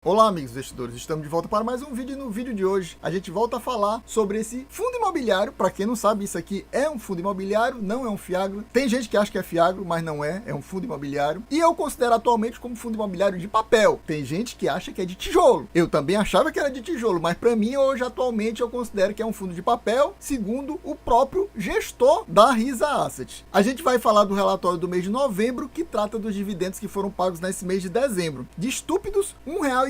Olá amigos investidores, estamos de volta para mais um vídeo e no vídeo de hoje a gente volta a falar sobre esse fundo imobiliário. Para quem não sabe, isso aqui é um fundo imobiliário, não é um fiagro. Tem gente que acha que é fiagro, mas não é, é um fundo imobiliário. E eu considero atualmente como fundo imobiliário de papel. Tem gente que acha que é de tijolo. Eu também achava que era de tijolo, mas para mim hoje atualmente eu considero que é um fundo de papel, segundo o próprio gestor da Risa Asset. A gente vai falar do relatório do mês de novembro, que trata dos dividendos que foram pagos nesse mês de dezembro. De estúpidos, R$1,15.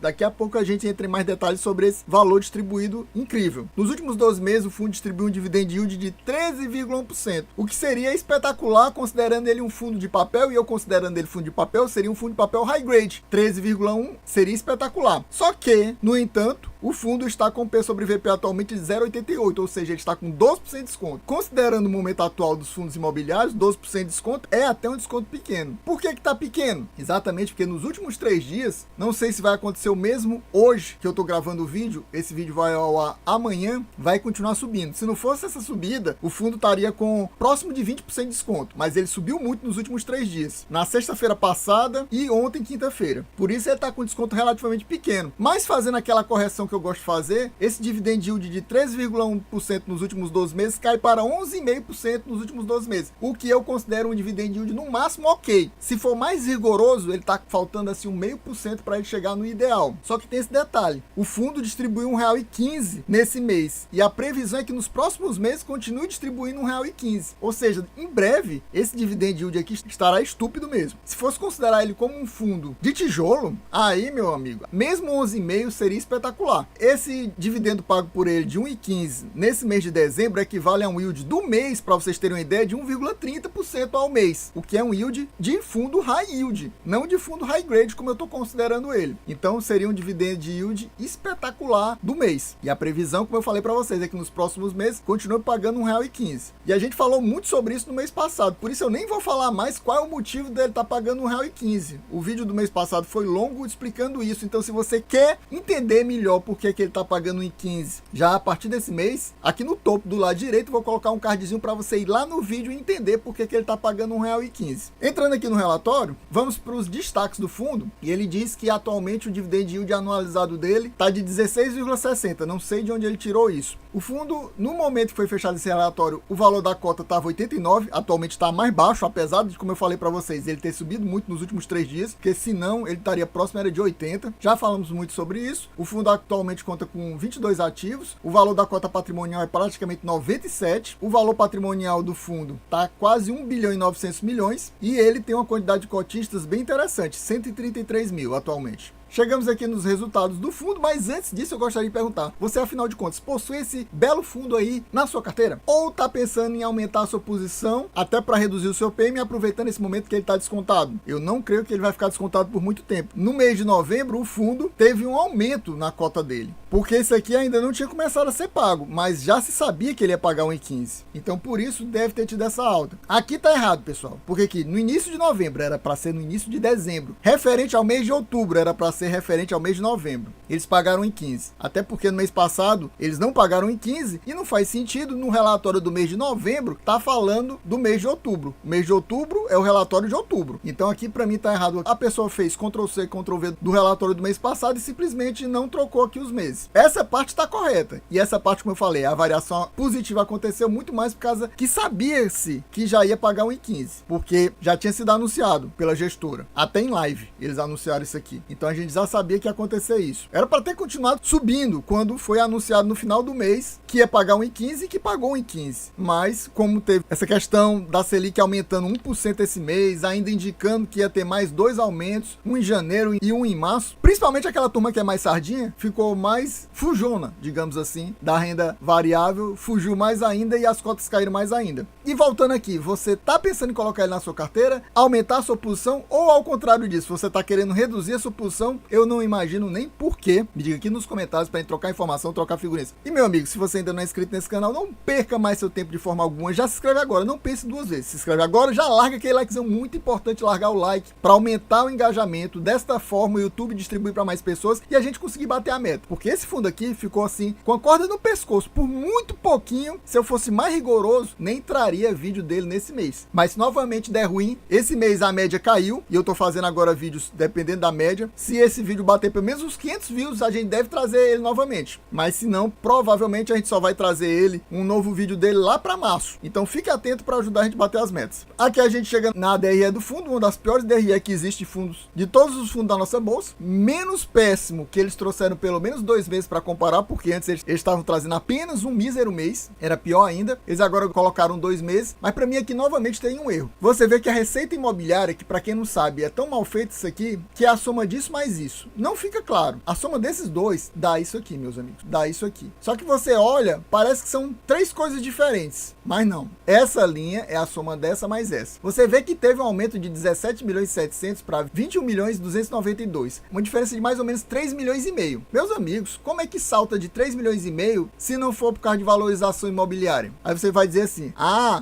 Daqui a pouco a gente entra em mais detalhes sobre esse valor distribuído incrível. Nos últimos 12 meses, o fundo distribuiu um dividend yield de 13,1%, o que seria espetacular considerando ele um fundo de papel, e eu considerando ele fundo de papel, seria um fundo de papel high grade. 13,1% seria espetacular. Só que, no entanto, o fundo está com P sobre VP atualmente de 0,88, ou seja, ele está com 12% de desconto. Considerando o momento atual dos fundos imobiliários, 12% de desconto é até um desconto pequeno. Por que está pequeno? Exatamente porque nos últimos 3 dias, não sei se vai acontecer o mesmo hoje que eu estou gravando o vídeo, esse vídeo vai ao ar amanhã, vai continuar subindo. Se não fosse essa subida, o fundo estaria com próximo de 20% de desconto, mas ele subiu muito nos últimos 3 dias, na sexta-feira passada e ontem, quinta-feira. Por isso ele está com desconto relativamente pequeno. Mas fazendo aquela correção que eu gosto de fazer, esse dividend yield de 13,1% nos últimos 12 meses cai para 11,5% nos últimos 12 meses, o que eu considero um dividend yield no máximo ok. Se for mais rigoroso, ele está faltando assim 0,5% para ele chegar no ideal. Só que tem esse detalhe, o fundo distribuiu R$1,15 nesse mês, e a previsão é que nos próximos meses continue distribuindo R$1,15. Ou seja, em breve, esse dividend yield aqui estará estúpido mesmo. Se fosse considerar ele como um fundo de tijolo, aí, meu amigo, mesmo 11,5% seria espetacular. Esse dividendo pago por ele de R$1,15 nesse mês de dezembro equivale a um yield do mês, para vocês terem uma ideia, de 1,30% ao mês, o que é um yield de fundo high yield, não de fundo high grade como eu estou considerando ele. Então seria um dividend yield espetacular do mês. E a previsão, como eu falei para vocês, é que nos próximos meses continue pagando R$1,15. E a gente falou muito sobre isso no mês passado, por isso eu nem vou falar mais qual é o motivo dele estar pagando R$1,15. O vídeo do mês passado foi longo explicando isso, então se você quer entender melhor por que ele está pagando R$1,15 já a partir desse mês, aqui no topo do lado direito vou colocar um cardzinho para você ir lá no vídeo e entender por que ele está pagando R$1,15. Entrando aqui no relatório, vamos para os destaques do fundo, e ele diz que atualmente o dividend yield anualizado dele está de 16,60, não sei de onde ele tirou isso. O fundo, no momento que foi fechado esse relatório, o valor da cota estava 89, atualmente está mais baixo, apesar de, como eu falei para vocês, ele ter subido muito nos últimos 3 dias, porque senão ele estaria próximo, era de 80, já falamos muito sobre isso. O fundo atualmente conta com 22 ativos, o valor da cota patrimonial é praticamente 97, o valor patrimonial do fundo está quase 1 bilhão e 900 milhões, e ele tem uma quantidade de cotistas bem interessante, 133 mil atualmente. Chegamos aqui nos resultados do fundo, mas antes disso eu gostaria de perguntar, você afinal de contas possui esse belo fundo aí na sua carteira? Ou está pensando em aumentar a sua posição até para reduzir o seu PM, aproveitando esse momento que ele está descontado? Eu não creio que ele vai ficar descontado por muito tempo. No mês de novembro o fundo teve um aumento na cota dele, porque esse aqui ainda não tinha começado a ser pago, mas já se sabia que ele ia pagar R$1,15. Então por isso deve ter tido essa alta. Aqui tá errado, pessoal, porque aqui no início de novembro era para ser no início de dezembro. Referente ao mês de outubro era para ser referente ao mês de novembro. Eles pagaram R$1,15. Até porque no mês passado eles não pagaram R$1,15 e não faz sentido no relatório do mês de novembro tá falando do mês de outubro. O mês de outubro é o relatório de outubro. Então aqui para mim tá errado. A pessoa fez Ctrl+C, Ctrl+V do relatório do mês passado e simplesmente não trocou aqui os meses. Essa parte está correta. E essa parte, como eu falei, a variação positiva aconteceu muito mais por causa que sabia-se que já ia pagar R$1,15, porque já tinha sido anunciado pela gestora. Até em live eles anunciaram isso aqui. Então a gente já sabia que ia acontecer isso. Era para ter continuado subindo quando foi anunciado no final do mês que ia pagar R$1,15 e que pagou R$1,15. Mas como teve essa questão da Selic aumentando 1% esse mês, ainda indicando que ia ter mais 2 aumentos, um em janeiro e um em março, principalmente aquela turma que é mais sardinha, ficou mais fujona, digamos assim, da renda variável, fugiu mais ainda e as cotas caíram mais ainda. E voltando aqui, você tá pensando em colocar ele na sua carteira, aumentar a sua posição, ou ao contrário disso, você tá querendo reduzir a sua posição? Eu não imagino nem porquê. Me diga aqui nos comentários para gente trocar informação, trocar figurinhas. E meu amigo, se você ainda não é inscrito nesse canal, não perca mais seu tempo de forma alguma, já se inscreve agora, não pense 2 vezes, se inscreve agora, já larga aquele likezão, muito importante largar o like para aumentar o engajamento. Desta forma o YouTube distribui para mais pessoas e a gente conseguir bater a meta, porque esse fundo aqui ficou assim, com a corda no pescoço, por muito pouquinho. Se eu fosse mais rigoroso, nem traria vídeo dele nesse mês. Mas se novamente der ruim, esse mês a média caiu, e eu tô fazendo agora vídeos dependendo da média. Se esse vídeo bater pelo menos uns 500 views, a gente deve trazer ele novamente. Mas se não, provavelmente a gente só vai trazer ele, um novo vídeo dele lá para março. Então fique atento para ajudar a gente a bater as metas. Aqui a gente chega na DRE do fundo, uma das piores DRE que existe de fundos, de todos os fundos da nossa bolsa. Menos péssimo, que eles trouxeram pelo menos 2 meses para comparar, porque antes eles estavam trazendo apenas um mísero mês. Era pior ainda. Eles agora colocaram 2 meses. Mas para mim aqui novamente tem um erro. Você vê que a receita imobiliária, que para quem não sabe é tão mal feito isso aqui, que é a soma disso mais isso. Não fica claro. A soma desses dois dá isso aqui, meus amigos. Dá isso aqui. Só que você olha, parece que são 3 coisas diferentes. Mas não. Essa linha é a soma dessa mais essa. Você vê que teve um aumento de 17 milhões e 700 para 21 milhões e 292. Uma diferença de mais ou menos 3 milhões e meio. Meus amigos, como é que salta de 3 milhões e meio se não for por causa de valorização imobiliária? Aí você vai dizer assim,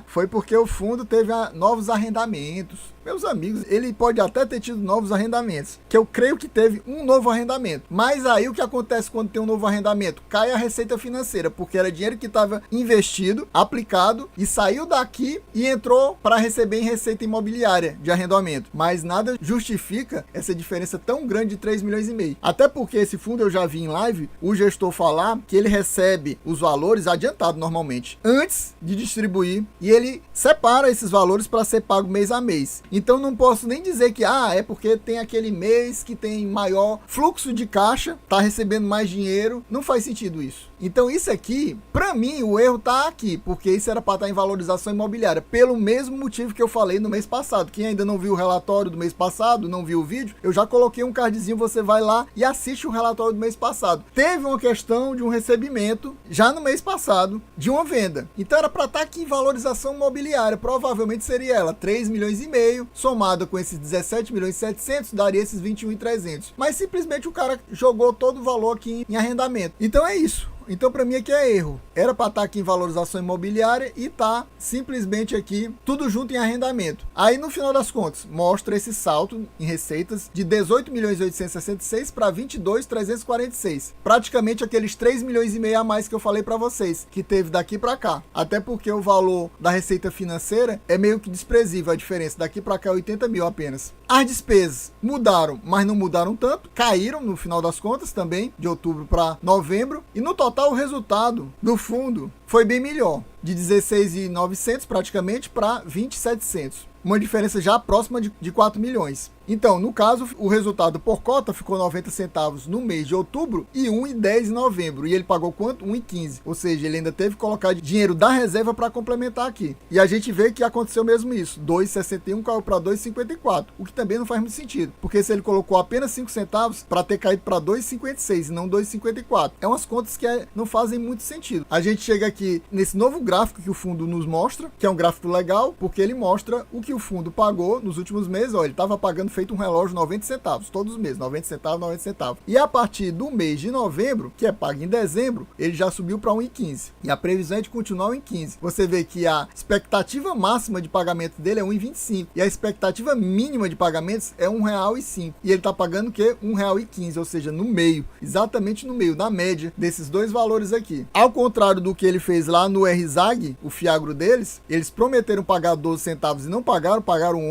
foi porque o fundo teve novos arrendamentos. Meus amigos, ele pode até ter tido novos arrendamentos, que eu creio que teve um novo arrendamento. Mas aí o que acontece quando tem um novo arrendamento? Cai a receita financeira, porque era dinheiro que estava investido, aplicado, e saiu daqui e entrou para receber em receita imobiliária de arrendamento. Mas nada justifica essa diferença tão grande de 3 milhões e meio. Até porque esse fundo eu já vi em live, o gestor falar que ele recebe os valores adiantado normalmente, antes de distribuir, e ele separa esses valores para ser pago mês a mês. Então não posso nem dizer que é porque tem aquele mês que tem maior fluxo de caixa, tá recebendo mais dinheiro. Não faz sentido isso. Então isso aqui, para mim, o erro tá aqui, porque isso era para estar em valorização imobiliária, pelo mesmo motivo que eu falei no mês passado. Quem ainda não viu o relatório do mês passado, não viu o vídeo, eu já coloquei um cardzinho, você vai lá e assiste o relatório do mês passado. Teve uma questão de um recebimento, já no mês passado, de uma venda. Então era para estar aqui em valorização imobiliária, provavelmente seria ela, 3 milhões e meio, somada com esses 17 milhões e 700, daria esses 21.300. Mas simplesmente o cara jogou todo o valor aqui em arrendamento. Então é isso. Então para mim aqui é erro. Era para estar aqui em valorização imobiliária e tá simplesmente aqui tudo junto em arrendamento. Aí no final das contas mostra esse salto em receitas de 18 milhões e 866 para 22.346. Praticamente aqueles 3 milhões e meio a mais que eu falei para vocês, que teve daqui para cá. Até porque o valor da receita financeira é meio que desprezível, a diferença daqui para cá é 80 mil apenas. As despesas mudaram, mas não mudaram tanto, caíram no final das contas também, de outubro para novembro, e no total o resultado do fundo foi bem melhor, de 16.900 praticamente para 20.700. Uma diferença já próxima de 4 milhões. Então, no caso, o resultado por cota ficou 90 centavos no mês de outubro e 1,10 em novembro. E ele pagou quanto? 1,15. Ou seja, ele ainda teve que colocar dinheiro da reserva para complementar aqui. E a gente vê que aconteceu mesmo isso. 2,61 caiu para 2,54. O que também não faz muito sentido. Porque se ele colocou apenas 5 centavos para ter caído para 2,56 e não 2,54. É umas contas que não fazem muito sentido. A gente chega aqui nesse novo gráfico que o fundo nos mostra, que é um gráfico legal, porque ele mostra o que o fundo pagou nos últimos meses. Ele estava pagando feito um relógio 90 centavos, todos os meses, 90 centavos, 90 centavos. E a partir do mês de novembro, que é pago em dezembro, ele já subiu para 1,15. E a previsão é de continuar 1,15. Você vê que a expectativa máxima de pagamento dele é 1,25. E a expectativa mínima de pagamentos é R$1,05. E ele está pagando o quê? R$1,15, ou seja, no meio, exatamente no meio, na média desses dois valores aqui. Ao contrário do que ele fez lá no RZAG, o fiagro deles, eles prometeram pagar 12 centavos e não pagaram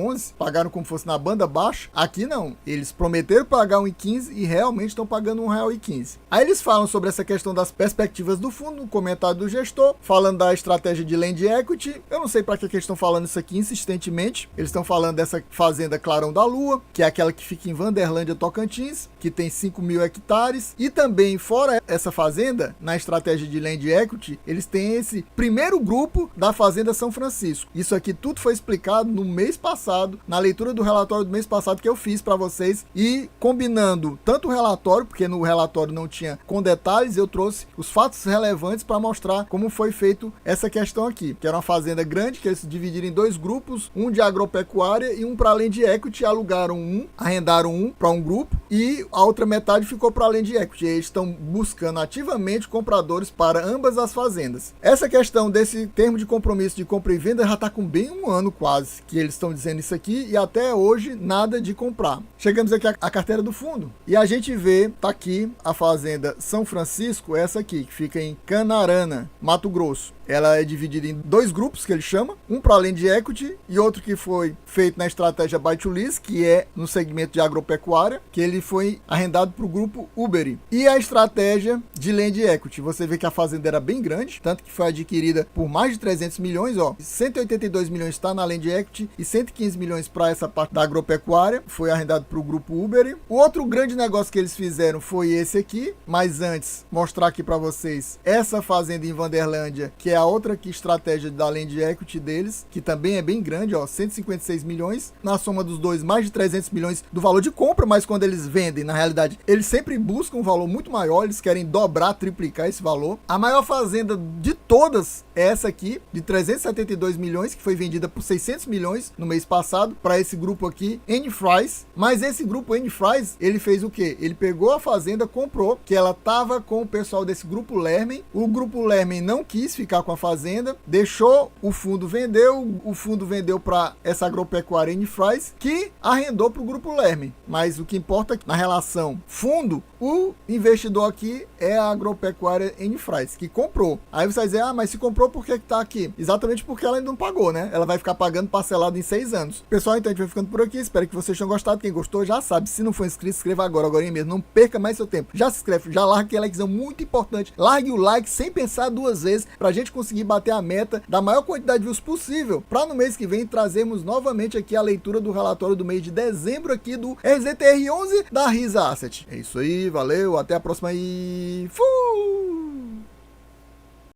11, pagaram como fosse na banda baixa. Aqui não, eles prometeram pagar 1,15 e realmente estão pagando R$1,15. Aí eles falam sobre essa questão das perspectivas do fundo, no comentário do gestor, falando da estratégia de Land Equity. Eu não sei para que eles estão falando isso aqui insistentemente. Eles estão falando dessa fazenda Clarão da Lua, que é aquela que fica em Vanderlândia, Tocantins, que tem 5 mil hectares. E também, fora essa fazenda, na estratégia de Land Equity, eles têm esse primeiro grupo da Fazenda São Francisco. Isso aqui tudo foi explicado no mês passado, na leitura do relatório do mês passado que eu fiz para vocês, e combinando tanto o relatório, porque no relatório não tinha com detalhes, eu trouxe os fatos relevantes para mostrar como foi feito essa questão aqui, que era uma fazenda grande, que eles se dividiram em dois grupos, um de agropecuária e um para Land Equity. Alugaram arrendaram um para um grupo e a outra metade ficou para Land Equity. Eles estão buscando ativamente compradores para ambas as fazendas. Essa questão desse termo de compromisso de compra e venda já está com bem um ano quase que eles estão dizendo isso aqui, e até hoje nada de comprar. Chegamos aqui à carteira do fundo e a gente vê, tá aqui a fazenda São Francisco, essa aqui, que fica em Canarana, Mato Grosso. ela é dividida em 2 grupos que ele chama, um para Land Equity e outro que foi feito na estratégia Buy to Lease, que é no segmento de agropecuária, que ele foi arrendado para o grupo Uberi. E a estratégia de Land Equity, você vê que a fazenda era bem grande, tanto que foi adquirida por mais de 300 milhões, 182 milhões está na Land Equity e 115 milhões para essa parte da agropecuária, foi arrendado para o grupo Uberi. O outro grande negócio que eles fizeram foi esse aqui, mas antes, mostrar aqui para vocês essa fazenda em Vanderlândia, que é a outra aqui estratégia da Land Equity deles, que também é bem grande, 156 milhões, na soma dos dois, mais de 300 milhões do valor de compra, mas quando eles vendem, na realidade, eles sempre buscam um valor muito maior, eles querem dobrar, triplicar esse valor. A maior fazenda de todas é essa aqui, de 372 milhões, que foi vendida por 600 milhões no mês passado, para esse grupo aqui, N-Fries, mas esse grupo N-Fries, ele fez o quê? Ele pegou a fazenda, comprou, que ela tava com o pessoal desse grupo Lermen, o grupo Lermen não quis ficar com a fazenda, deixou o fundo vendeu para essa agropecuária N-Fries, que arrendou para o grupo Lermen. Mas o que importa na relação fundo, o investidor aqui é a agropecuária N-Fries, que comprou. Aí você vai dizer, mas se comprou, por que tá aqui? Exatamente porque ela ainda não pagou, né? Ela vai ficar pagando parcelado em 6 anos. Pessoal, então a gente vai ficando por aqui, espero que vocês tenham gostado. Quem gostou já sabe, se não for inscrito, se inscreva agora mesmo, não perca mais seu tempo. Já se inscreve, já larga aquele likezão muito importante, largue o like sem pensar 2 vezes, pra gente conseguir bater a meta da maior quantidade de views possível, pra no mês que vem trazermos novamente aqui a leitura do relatório do mês de dezembro aqui do RZTR11 da Risa Asset. É isso aí, valeu, até a próxima e fui!